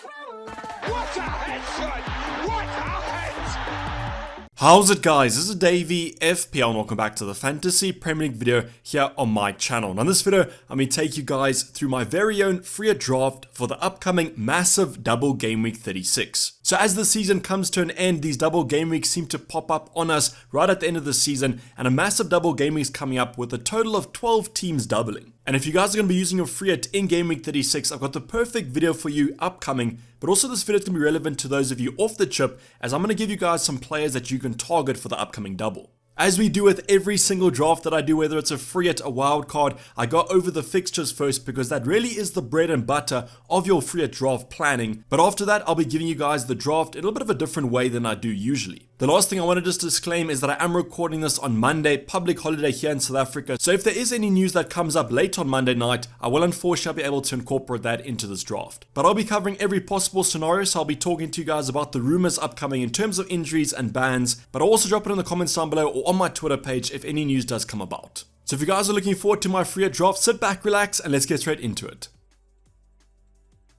What a headshot! What a head! How's it, guys? This is Dayvy, FPL, and welcome back to the Fantasy Premier League video here on my channel. Now in this video, I'm going to take you guys through my very own free draft for the upcoming massive double game week 36. So as the season comes to an end, these double game weeks seem to pop up on us right at the end of the season, and a massive double game week is coming up with a total of 12 teams doubling. And if you guys are going to be using your free hit in game week 36, I've got the perfect video for you upcoming, but also this video is going to be relevant to those of you off the chip, as I'm going to give you guys some players that you can target for the upcoming double. As we do with every single draft that I do, whether it's a free hit, a wild card, I go over the fixtures first because that really is the bread and butter of your free hit draft planning. But after that, I'll be giving you guys the draft in a little bit of a different way than I do usually. The last thing I want to just disclaim is that I am recording this on Monday, public holiday here in South Africa. So if there is any news that comes up late on Monday night, I will unfortunately be able to incorporate that into this draft. But I'll be covering every possible scenario, so I'll be talking to you guys about the rumors upcoming in terms of injuries and bans. But I'll also drop it in the comments down below or on my Twitter page if any news does come about. So if you guys are looking forward to my free hit draft, sit back, relax, and let's get straight into it.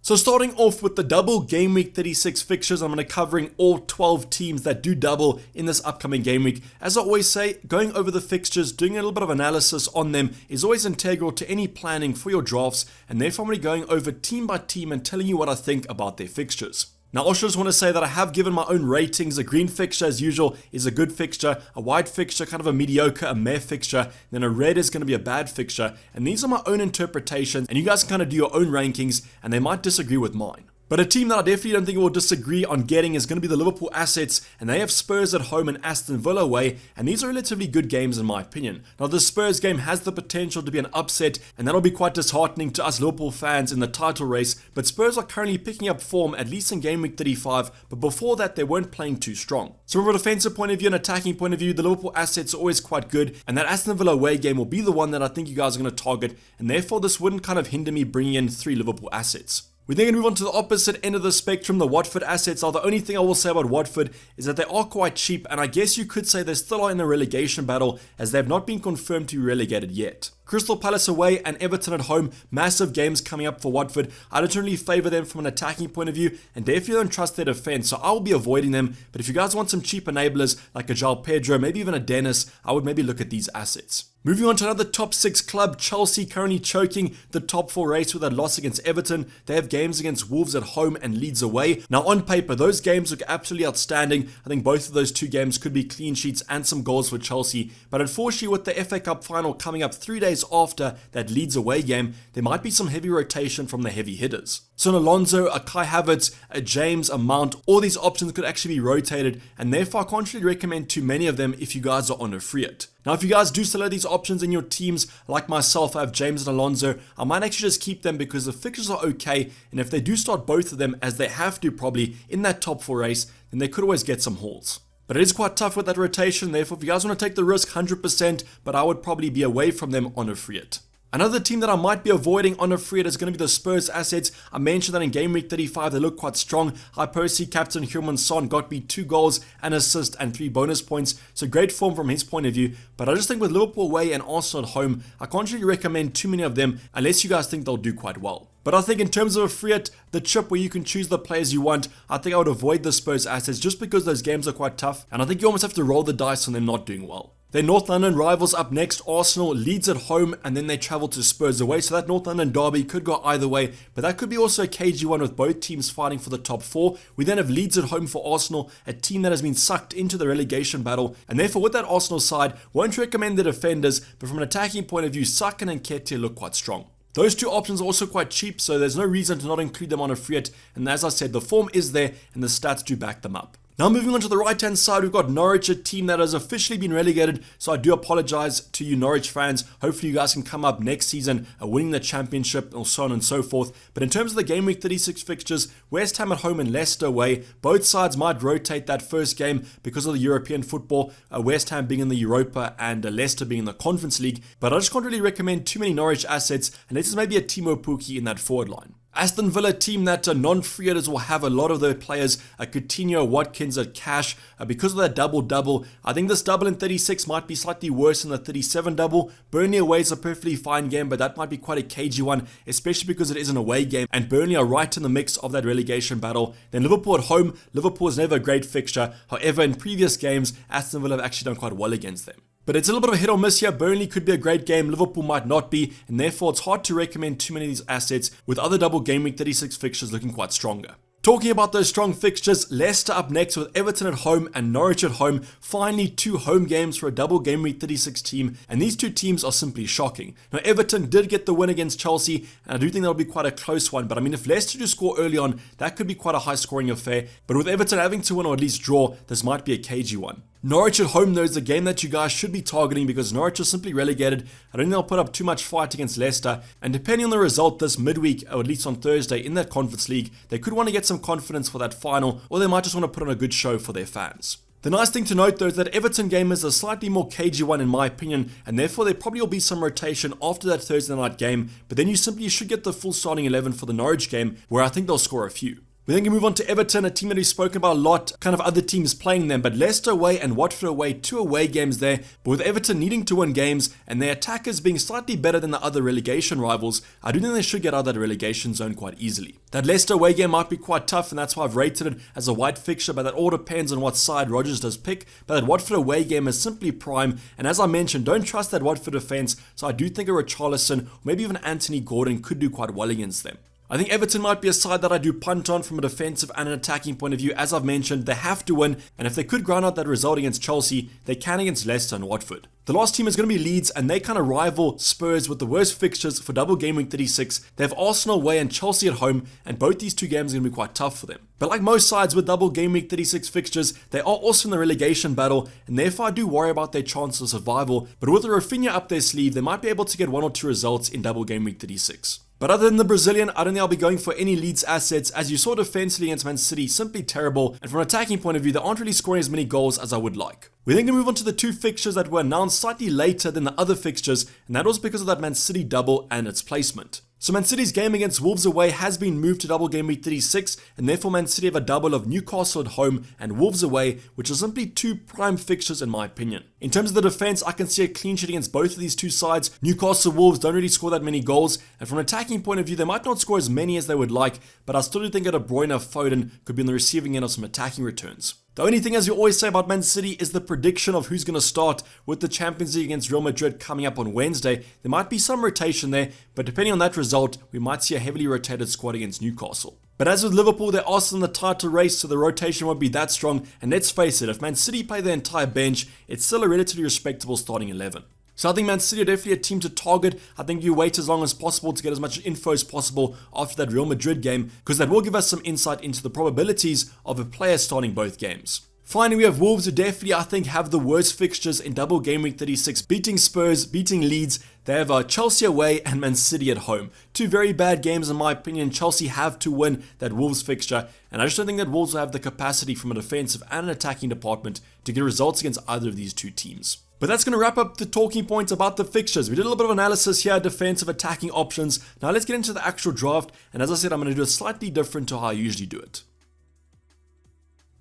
So starting off with the double game week 36 fixtures, I'm going to be covering all 12 teams that do double in this upcoming game week. As I always say, going over the fixtures, doing a little bit of analysis on them is always integral to any planning for your drafts, and therefore I'm going to be going over team by team and telling you what I think about their fixtures. Now, I also just want to say that I have given my own ratings. A green fixture, as usual, is a good fixture. A white fixture, kind of a mediocre, a meh fixture. Then a red is going to be a bad fixture. And these are my own interpretations, and you guys can kind of do your own rankings, and they might disagree with mine. But a team that I definitely don't think will disagree on getting is going to be the Liverpool Assets, and they have Spurs at home and Aston Villa away, and these are relatively good games in my opinion. Now the Spurs game has the potential to be an upset, and that'll be quite disheartening to us Liverpool fans in the title race, but Spurs are currently picking up form, at least in game week 35, but before that they weren't playing too strong. So from a defensive point of view and attacking point of view, the Liverpool Assets are always quite good, and that Aston Villa away game will be the one that I think you guys are going to target, and therefore this wouldn't kind of hinder me bringing in 3 Liverpool Assets. We're then going to move on to the opposite end of the spectrum. The Watford Assets are the only thing I will say about Watford is that they are quite cheap, and I guess you could say they still are in a relegation battle as they have not been confirmed to be relegated yet. Crystal Palace away and Everton at home, massive games coming up for Watford. I don't really favour them from an attacking point of view, and definitely don't trust their defence, so I will be avoiding them. But if you guys want some cheap enablers like a João Pedro, maybe even a Dennis, I would maybe look at these assets. Moving on to another top 6 club, Chelsea currently choking the top 4 race with a loss against Everton. They have games against Wolves at home and Leeds away. Now on paper, those games look absolutely outstanding. I think both of those 2 games could be clean sheets and some goals for Chelsea. But unfortunately with the FA Cup final coming up 3 days after that Leeds away game, there might be some heavy rotation from the heavy hitters. So an Alonso, a Kai Havertz, a James, a Mount, all these options could actually be rotated, and therefore I can't really recommend too many of them if you guys are on a free hit. Now if you guys do still have these options in your teams, like myself, I have James and Alonso, I might actually just keep them because the fixtures are okay, and if they do start both of them, as they have to probably, in that top 4 race, then they could always get some hauls. But it is quite tough with that rotation, therefore if you guys want to take the risk, 100%, but I would probably be away from them on a free hit. Another team that I might be avoiding on a free hit is going to be the Spurs Assets. I mentioned that in game week 35 they look quite strong. I personally captain Heung-min Son, got me 2 goals, an assist and 3 bonus points, so great form from his point of view. But I just think with Liverpool away and Arsenal at home, I can't really recommend too many of them unless you guys think they'll do quite well. But I think in terms of a free hit, the chip where you can choose the players you want, I think I would avoid the Spurs Assets just because those games are quite tough, and I think you almost have to roll the dice on them not doing well. Then North London rivals up next, Arsenal, Leeds at home, and then they travel to Spurs away. So that North London derby could go either way, but that could be also a cagey one with both teams fighting for the top 4. We then have Leeds at home for Arsenal, a team that has been sucked into the relegation battle, and therefore with that Arsenal side, won't recommend the defenders, but from an attacking point of view, Saka and Nketiah look quite strong. Those 2 options are also quite cheap, so there's no reason to not include them on a free hit, and as I said, the form is there and the stats do back them up. Now moving on to the right hand side, we've got Norwich, a team that has officially been relegated, so I do apologize to you Norwich fans. Hopefully you guys can come up next season winning the championship and so on and so forth. But in terms of the game week 36 fixtures, West Ham at home and Leicester away, both sides might rotate that first game because of the European football, West Ham being in the Europa and Leicester being in the Conference League, but I just can't really recommend too many Norwich assets unless it's maybe a Timo Pukki in that forward line. Aston Villa team that non-free hitters will have a lot of their players, Coutinho, Watkins, cash, because of that double-double. I think this double in 36 might be slightly worse than the 37 double. Burnley away is a perfectly fine game, but that might be quite a cagey one, especially because it is an away game, and Burnley are right in the mix of that relegation battle. Then Liverpool at home. Liverpool is never a great fixture. However, in previous games, Aston Villa have actually done quite well against them. But it's a little bit of a hit or miss here. Burnley could be a great game, Liverpool might not be, and therefore it's hard to recommend too many of these assets, with other double game week 36 fixtures looking quite stronger. Talking about those strong fixtures, Leicester up next with Everton at home and Norwich at home. Finally, 2 home games for a double game week 36 team, and these two teams are simply shocking. Now, Everton did get the win against Chelsea, and I do think that'll be quite a close one, but I mean, if Leicester do score early on, that could be quite a high scoring affair, but with Everton having to win or at least draw, this might be a cagey one. Norwich at home, though, is the game that you guys should be targeting because Norwich is simply relegated. I don't think they'll put up too much fight against Leicester, and depending on the result this midweek, or at least on Thursday in that Conference League, they could want to get some confidence for that final, or they might just want to put on a good show for their fans. The nice thing to note though is that Everton game is a slightly more cagey one in my opinion, and therefore there probably will be some rotation after that Thursday night game, but then you simply should get the full starting 11 for the Norwich game, where I think they'll score a few. We then can move on to Everton, a team that we've spoken about a lot, kind of other teams playing them, but Leicester away and Watford away, 2 away games there, but with Everton needing to win games and their attackers being slightly better than the other relegation rivals, I do think they should get out of that relegation zone quite easily. That Leicester away game might be quite tough, and that's why I've rated it as a white fixture, but that all depends on what side Rodgers does pick, but that Watford away game is simply prime, and as I mentioned, don't trust that Watford defence, so I do think a Richarlison, or maybe even Anthony Gordon could do quite well against them. I think Everton might be a side that I do punt on from a defensive and an attacking point of view. As I've mentioned, they have to win, and if they could grind out that result against Chelsea, they can against Leicester and Watford. The last team is going to be Leeds, and they kind of rival Spurs with the worst fixtures for double game week 36. They have Arsenal away and Chelsea at home, and both these two games are going to be quite tough for them. But like most sides with double game week 36 fixtures, they are also in the relegation battle, and therefore I do worry about their chances of survival. But with Rafinha up their sleeve, they might be able to get 1 or 2 results in double game week 36. But other than the Brazilian, I don't think I'll be going for any Leeds assets, as you saw defensively against Man City, simply terrible, and from an attacking point of view, they aren't really scoring as many goals as I would like. We then can move on to the 2 fixtures that were announced slightly later than the other fixtures, and that was because of that Man City double and its placement. So Man City's game against Wolves away has been moved to double game week 36, and therefore Man City have a double of Newcastle at home and Wolves away, which are simply 2 prime fixtures in my opinion. In terms of the defense, I can see a clean sheet against both of these 2 sides. Newcastle Wolves don't really score that many goals, and from an attacking point of view, they might not score as many as they would like, but I still do think that De Bruyne Foden could be on the receiving end of some attacking returns. The only thing, as we always say about Man City, is the prediction of who's going to start. With the Champions League against Real Madrid coming up on Wednesday, there might be some rotation there, but depending on that result, we might see a heavily rotated squad against Newcastle. But as with Liverpool, they are still in the title race, so the rotation won't be that strong, and let's face it, if Man City play their entire bench, it's still a relatively respectable starting 11. So I think Man City are definitely a team to target. I think you wait as long as possible to get as much info as possible after that Real Madrid game, because that will give us some insight into the probabilities of a player starting both games. Finally, we have Wolves, who definitely, I think, have the worst fixtures in double game week 36, beating Spurs, beating Leeds. They have Chelsea away and Man City at home. 2 very bad games in my opinion. Chelsea have to win that Wolves fixture, and I just don't think that Wolves will have the capacity from a defensive and an attacking department to get results against either of these 2 teams. But that's going to wrap up the talking points about the fixtures. We did a little bit of analysis here, defensive, attacking options. Now let's get into the actual draft, and as I said, I'm going to do it slightly different to how I usually do it.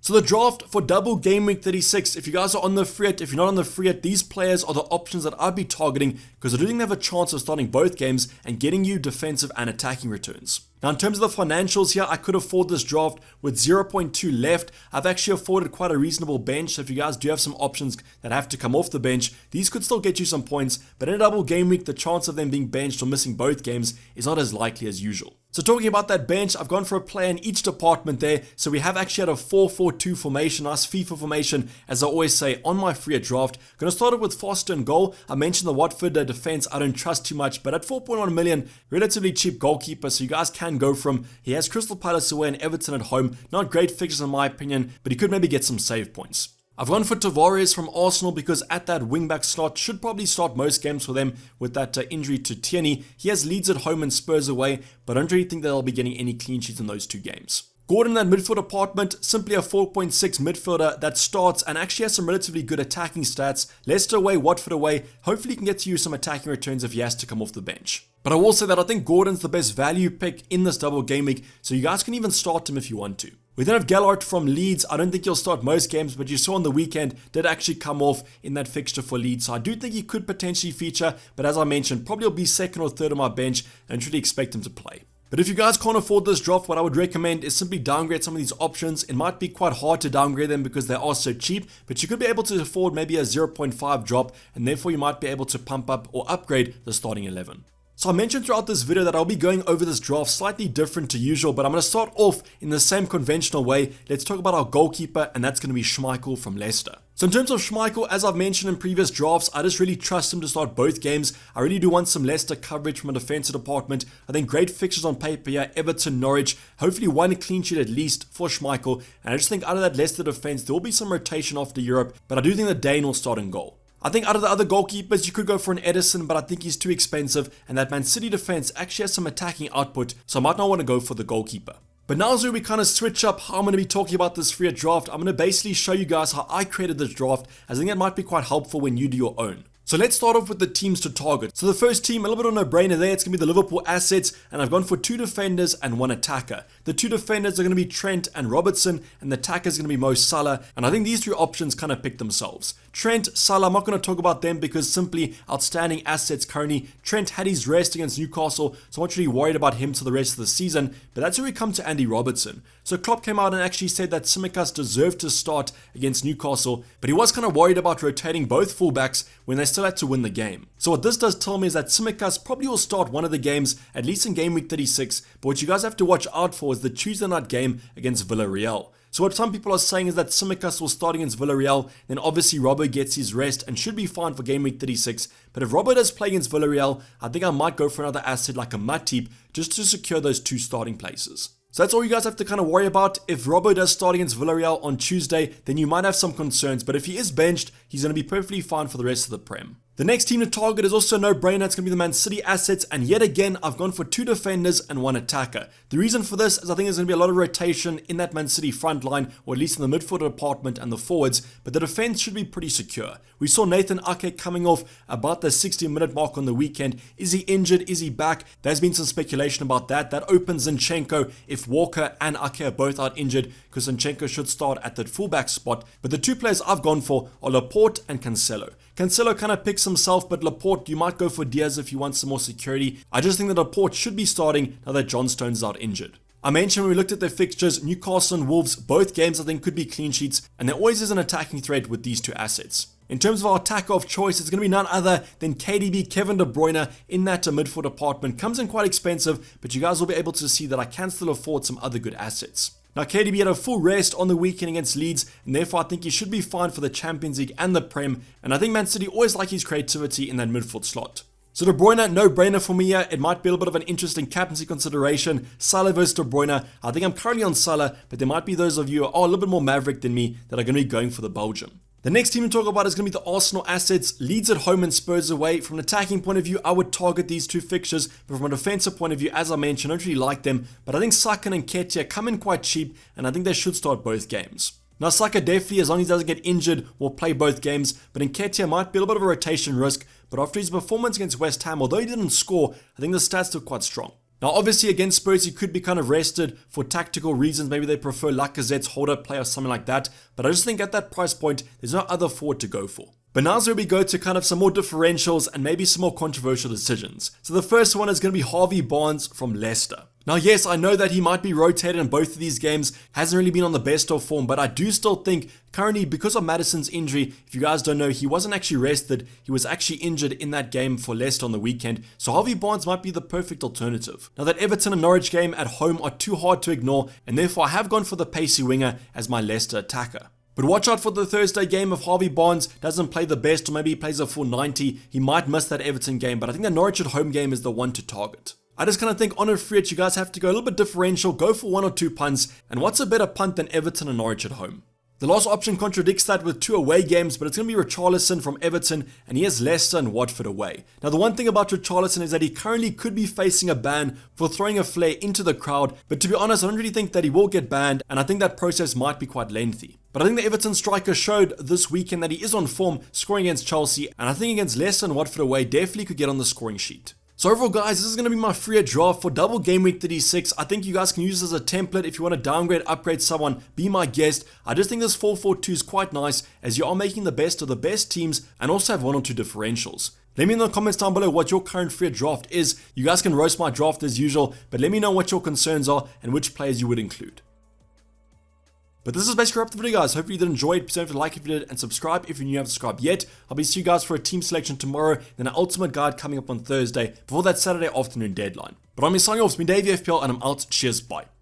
So the draft for double game week 36, if you guys are on the free hit, if you're not on the free hit, these players are the options that I'd be targeting because I do think they have a chance of starting both games and getting you defensive and attacking returns. Now in terms of the financials here, I could afford this draft with 0.2 left. I've actually afforded quite a reasonable bench, so if you guys do have some options that have to come off the bench, these could still get you some points, but in a double game week, the chance of them being benched or missing both games is not as likely as usual. So talking about that bench, I've gone for a player in each department there. So we have actually had a 4-4-2 formation, nice FIFA formation, as I always say, on my free hit draft. Going to start it with Foster in goal. I mentioned the Watford defense I don't trust too much, but at 4.1 million, relatively cheap goalkeeper, so you guys can go from. He has Crystal Palace away and Everton at home. Not great fixtures in my opinion, but he could maybe get some save points. I've gone for Tavares from Arsenal because at that wingback slot, should probably start most games for them with that injury to Tierney. He has Leeds at home and Spurs away, but I don't really think that they'll be getting any clean sheets in those 2 games. Gordon in that midfield department, simply a 4.6 midfielder that starts and actually has some relatively good attacking stats. Leicester away, Watford away. Hopefully he can get to use some attacking returns if he has to come off the bench. But I will say that I think Gordon's the best value pick in this double game week, so you guys can even start him if you want to. We then have Gellert from Leeds. I don't think he'll start most games, but you saw on the weekend did actually come off in that fixture for Leeds. So I do think he could potentially feature, but as I mentioned, probably will be second or third on my bench and really expect him to play. But if you guys can't afford this draft, what I would recommend is simply downgrade some of these options. It might be quite hard to downgrade them because they are so cheap, but you could be able to afford maybe a 0.5 drop, and therefore you might be able to pump up or upgrade the starting 11. So I mentioned throughout this video that I'll be going over this draft slightly different to usual, but I'm going to start off in the same conventional way. Let's talk about our goalkeeper, and that's going to be Schmeichel from Leicester. So in terms of Schmeichel, as I've mentioned in previous drafts, I just really trust him to start both games. I really do want some Leicester coverage from a defensive department. I think great fixtures on paper here, Everton, Norwich, hopefully one clean sheet at least for Schmeichel. And I just think out of that Leicester defense, there will be some rotation after Europe, but I do think that Dane will start in goal. I think out of the other goalkeepers, you could go for an Edison, but I think he's too expensive, and that Man City defense actually has some attacking output, so I might not want to go for the goalkeeper. But now as we kind of switch up how I'm going to be talking about this free draft, I'm going to basically show you guys how I created this draft, as I think that might be quite helpful when you do your own. So let's start off with the teams to target. So the first team, a little bit of a no-brainer there, it's going to be the Liverpool assets, and I've gone for 2 defenders and 1 attacker. The 2 defenders are going to be Trent and Robertson, and the attacker is going to be Mo Salah, and I think these 3 options kind of pick themselves. Trent, Salah, I'm not going to talk about them because simply outstanding assets currently. Trent had his rest against Newcastle, so I'm not really worried about him for the rest of the season, but that's where we come to Andy Robertson. So Klopp came out and actually said that Tsimikas deserved to start against Newcastle, but he was kind of worried about rotating both fullbacks when they still had to win the game. So what this does tell me is that Tsimikas probably will start one of the games, at least in game week 36, but what you guys have to watch out for is the Tuesday night game against Villarreal. So what some people are saying is that Tsimikas will start against Villarreal, then obviously Robbo gets his rest and should be fine for game week 36. But if Robbo does play against Villarreal, I think I might go for another asset like a Matip just to secure those 2 starting places. So that's all you guys have to kind of worry about. If Robbo does start against Villarreal on Tuesday, then you might have some concerns, but if he is benched, he's going to be perfectly fine for the rest of the Prem. The next team to target is also no brainer. It's going to be the Man City assets, and yet again, I've gone for 2 defenders and 1 attacker. The reason for this is I think there's going to be a lot of rotation in that Man City front line, or at least in the midfield department and the forwards, but the defense should be pretty secure. We saw Nathan Ake coming off about the 60-minute mark on the weekend. Is he injured? Is he back? There's been some speculation about that. That opens Zinchenko if Walker and Ake are both out injured, because Zinchenko should start at that fullback spot. But the 2 players I've gone for are Laporte and Cancelo. Cancelo kind of picks himself, but Laporte, you might go for Diaz if you want some more security. I just think that Laporte should be starting now that John Stones out injured. I mentioned when we looked at their fixtures, Newcastle and Wolves, both games I think could be clean sheets, and there always is an attacking threat with these 2 assets. In terms of our attacker of choice, it's going to be none other than KDB, Kevin De Bruyne in that midfield department. Comes in quite expensive, but you guys will be able to see that I can still afford some other good assets. Now KDB had a full rest on the weekend against Leeds, and therefore I think he should be fine for the Champions League and the Prem, and I think Man City always like his creativity in that midfield slot. So De Bruyne, no brainer for me here. It might be a little bit of an interesting captaincy consideration. Salah versus De Bruyne. I think I'm currently on Salah, but there might be those of you who are a little bit more maverick than me that are going to be going for the Belgium. The next team to talk about is going to be the Arsenal assets. Leeds at home and Spurs away. From an attacking point of view, I would target these 2 fixtures, but from a defensive point of view, as I mentioned, I don't really like them, but I think Saka and Nketiah come in quite cheap, and I think they should start both games. Now Saka definitely, as long as he doesn't get injured, will play both games, but Nketiah might be a little bit of a rotation risk, but after his performance against West Ham, although he didn't score, I think the stats look quite strong. Now obviously against Spurs he could be kind of rested for tactical reasons, maybe they prefer Lacazette's hold-up play or something like that, but I just think at that price point there's no other forward to go for. But now's where we go to kind of some more differentials and maybe some more controversial decisions. So the first one is going to be Harvey Barnes from Leicester. Now yes, I know that he might be rotated in both of these games, hasn't really been on the best of form, but I do still think currently because of Maddison's injury, if you guys don't know, he wasn't actually rested, he was actually injured in that game for Leicester on the weekend, so Harvey Barnes might be the perfect alternative. Now that Everton and Norwich game at home are too hard to ignore, and therefore I have gone for the pacey winger as my Leicester attacker. But watch out for the Thursday game. If Harvey Barnes doesn't play the best, or maybe he plays a full 90, he might miss that Everton game, but I think the Norwich at home game is the one to target. I just kind of think on a free hit, you guys have to go a little bit differential, go for 1 or 2 punts, and what's a better punt than Everton and Norwich at home? The last option contradicts that with 2 away games, but it's going to be Richarlison from Everton, and he has Leicester and Watford away. Now, the one thing about Richarlison is that he currently could be facing a ban for throwing a flare into the crowd, but to be honest, I don't really think that he will get banned, and I think that process might be quite lengthy. But I think the Everton striker showed this weekend that he is on form, scoring against Chelsea, and I think against Leicester and Watford away, definitely could get on the scoring sheet. So overall, guys, this is going to be my free draft for double game week 36. I think you guys can use this as a template. If you want to downgrade, upgrade someone, be my guest. I just think this 4-4-2 is quite nice, as you are making the best of the best teams and also have 1 or 2 differentials. Let me know in the comments down below what your current free draft is. You guys can roast my draft as usual, but let me know what your concerns are and which players you would include. But this is basically wrap the video, guys. Hopefully you did enjoy it. Please don't forget to like if you did and subscribe if you haven't subscribed yet. I'll be seeing you guys for a team selection tomorrow, then an ultimate guide coming up on Thursday before that Saturday afternoon deadline. But I'm signing off. It's been Dayvy FPL and I'm out. Cheers, bye.